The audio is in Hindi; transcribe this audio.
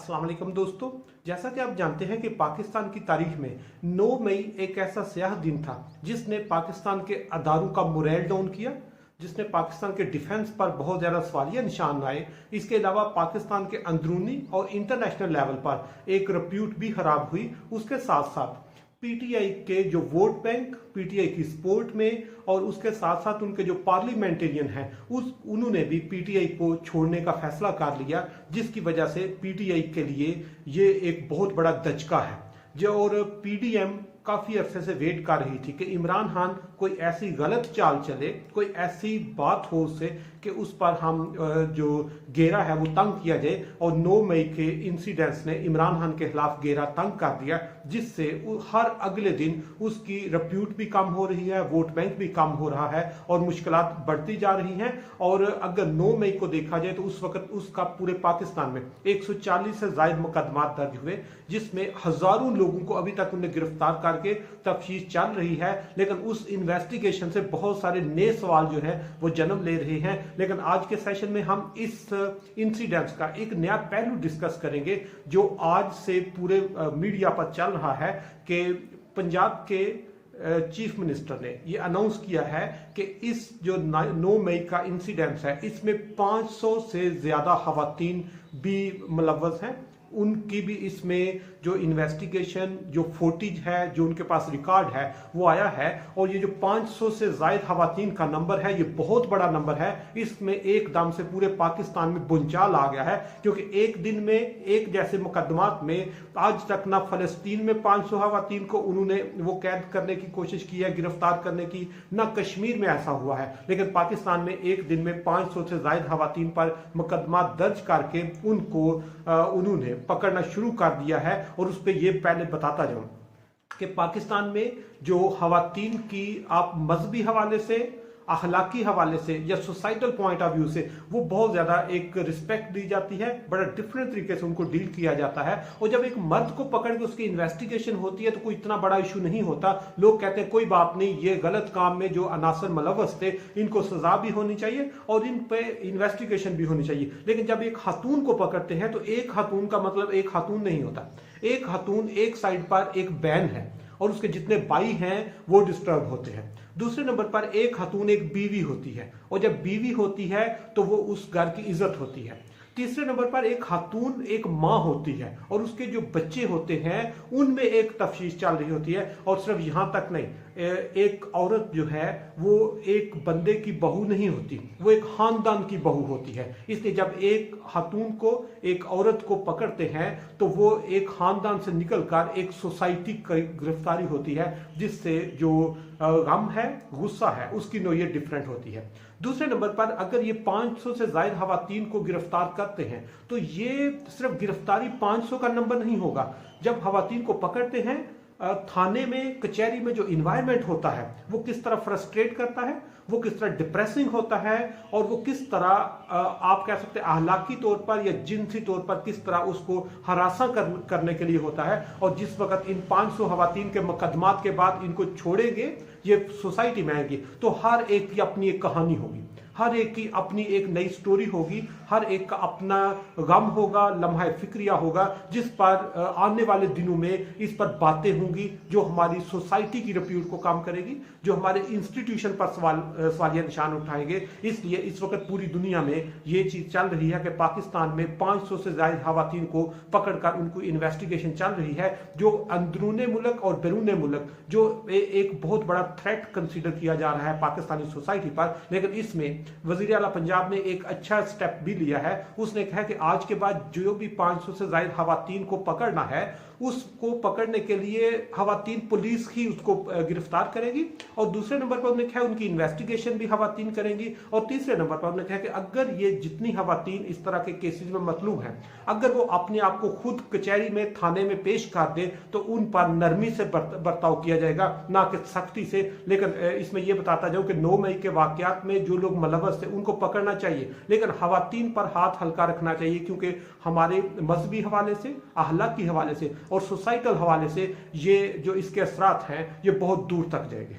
अस्सलाम वालेकुम दोस्तों, जैसा कि आप जानते हैं कि पाकिस्तान की तारीख में 9 मई एक ऐसा स्याह दिन था जिसने पाकिस्तान के अदारों का मोरल डाउन किया, जिसने पाकिस्तान के डिफेंस पर बहुत ज़्यादा सवालिया निशान आए। इसके अलावा पाकिस्तान के अंदरूनी और इंटरनेशनल लेवल पर एक रिप्यूट भी खराब हुई। उसके साथ साथ पीटीआई के जो वोट बैंक, पीटीआई की सपोर्ट में और उसके साथ साथ उनके जो पार्लियामेंटेरियन हैं उन्होंने भी पीटीआई को छोड़ने का फैसला कर लिया, जिसकी वजह से पीटीआई के लिए ये एक बहुत बड़ा दचका है। जो और पीडीएम काफी अरसे से वेट कर रही थी कि इमरान खान कोई ऐसी गलत चाल चले, कोई ऐसी बात हो उससे कि उस पर हम जो घेरा है वो तंग किया जाए। और 9 मई के इंसिडेंट्स ने इमरान खान के खिलाफ घेरा तंग कर दिया, जिससे हर अगले दिन उसकी रिप्यूट भी कम हो रही है, वोट बैंक भी कम हो रहा है और मुश्किलात बढ़ती जा रही हैं। और अगर 9 मई को देखा जाए तो उस वक्त उसका पूरे पाकिस्तान में 140 से ज्यादा मुकदमा दर्ज हुए, जिसमें हजारों लोगों को अभी तक उन्हें गिरफ्तार करके तफ्तीश चल रही है। लेकिन उस इन्वेस्टिगेशन से बहुत सारे नए सवाल जो है वो जन्म ले रहे हैं। लेकिन आज के सेशन में हम इस इंसिडेंट्स का एक नया पहलू डिस्कस करेंगे जो आज से पूरे मीडिया पर चल रहा है कि पंजाब के चीफ मिनिस्टर ने ये अनाउंस किया है कि इस जो 9 मई का इंसिडेंट है इसमें 500 से ज्यादा खवातीन भी मुलव्वस हैं। उनकी भी इसमें जो इन्वेस्टिगेशन, जो फुटेज है, जो उनके पास रिकॉर्ड है वो आया है। और ये जो 500 से ज्यादा खवातीन का नंबर है ये बहुत बड़ा नंबर है। इसमें एकदम से पूरे पाकिस्तान में बुंचाल आ गया है, क्योंकि एक दिन में एक जैसे मुकदमात में आज तक ना फलस्तीन में 500 खवातीन को उन्होंने वो कैद करने की कोशिश की है, गिरफ्तार करने की, ना कश्मीर में ऐसा हुआ है। लेकिन पाकिस्तान में एक दिन में 500 से ज्यादा खवातीन पर मुकदमा दर्ज करके उनको उन्होंने पकड़ना शुरू कर दिया है। और उस पर यह पहले बताता जाऊं कि पाकिस्तान में जो खवातीन की आप मजहबी हवाले से, अखलाकी हवाले से या सोसाइटल पॉइंट ऑफ व्यू से वो बहुत ज्यादा एक रिस्पेक्ट दी जाती है, बड़ा डिफरेंट तरीके से उनको डील किया जाता है। और जब एक मर्द को पकड़ के उसकी इन्वेस्टिगेशन होती है तो कोई इतना बड़ा इशू नहीं होता। लोग कहते हैं कोई बात नहीं, ये गलत काम में जो अनासर मुलव्वस थे इनको सजा भी होनी चाहिए और इन पे इन्वेस्टिगेशन भी होनी चाहिए। लेकिन जब एक खातून को पकड़ते हैं तो एक खातून का मतलब एक खातून नहीं होता। एक खातून एक साइड पर एक बहन है और उसके जितने भाई हैं वो डिस्टर्ब होते हैं। दूसरे नंबर पर एक खातून एक बीवी होती है और जब बीवी होती है तो वो उस घर की इज्जत होती है। तीसरे नंबर पर एक खातून एक माँ होती है और उसके जो बच्चे होते हैं उनमें एक तफ्तीश चल रही होती है। और सिर्फ यहां तक नहीं, एक औरत जो है वो एक बंदे की बहू नहीं होती, वो एक खानदान की बहू होती है। इसलिए जब एक खातून को, एक औरत को पकड़ते हैं तो वो एक खानदान से निकलकर एक सोसाइटी की गिरफ्तारी होती है, जिससे जो गम है, गुस्सा है, उसकी नोयत डिफरेंट होती है। दूसरे नंबर पर अगर ये 500 से ज्यादा खवातीन को गिरफ्तार करते हैं तो ये सिर्फ गिरफ्तारी 500 का नंबर नहीं होगा। जब खवातीन को पकड़ते हैं थाने में, कचहरी में जो इन्वायरमेंट होता है वो किस तरह फ्रस्ट्रेट करता है, वो किस तरह डिप्रेसिंग होता है और वो किस तरह आप कह सकते हैं अखलाकी तौर पर या जिनसी तौर पर किस तरह उसको हरासा करने के लिए होता है। और जिस वक्त इन 500 खवातीन के मुकदमात के बाद इनको छोड़ेंगे, ये सोसाइटी में आएंगे, तो हर एक की अपनी एक कहानी होगी, हर एक की अपनी एक नई स्टोरी होगी, हर एक का अपना गम होगा, लम्हा फिक्रिया होगा, जिस पर आने वाले दिनों में इस पर बातें होंगी जो हमारी सोसाइटी की रिप्यूट को कम करेगी, जो हमारे इंस्टीट्यूशन पर सवालिया निशान उठाएंगे। इसलिए इस वक्त पूरी दुनिया में ये चीज चल रही है कि पाकिस्तान में 500 से ज्यादा खवातीन को पकड़कर उनको इन्वेस्टिगेशन चल रही है, जो अंदरूने मुल्क और बैरूने मुल्क जो एक बहुत बड़ा थ्रेट कंसीडर किया जा रहा है पाकिस्तानी सोसाइटी पर। लेकिन इसमें वजीर आला पंजाब ने एक अच्छा स्टेप भी लिया है। उसने कहा कि आज के बाद जो भी 500 से ज्यादा खवातीन को पकड़ना है उसको पकड़ने के लिए खवातीन पुलिस ही उसको गिरफ्तार करेगी। और दूसरे नंबर पर उन्होंने कहा उनकी इन्वेस्टिगेशन भी खवातीन करेंगी। और तीसरे नंबर पर उन्होंने कहा कि अगर ये जितनी खवातीन इस तरह के केसेस में मतलूब हैं, अगर वो अपने आप को खुद कचहरी में, थाने में पेश कर दे तो उन पर नरमी से बर्ताव किया जाएगा, ना कि सख्ती से। लेकिन इसमें यह बताता जाऊं कि 9 मई के वाकयात में जो लोग मुलव्वस थे उनको पकड़ना चाहिए, लेकिन खवातीन पर हाथ हल्का रखना चाहिए, क्योंकि हमारे मजहबी हवाले से, अखलाकी हवाले से और सोसाइटल हवाले से ये जो इसके असरात हैं ये बहुत दूर तक जाएंगे।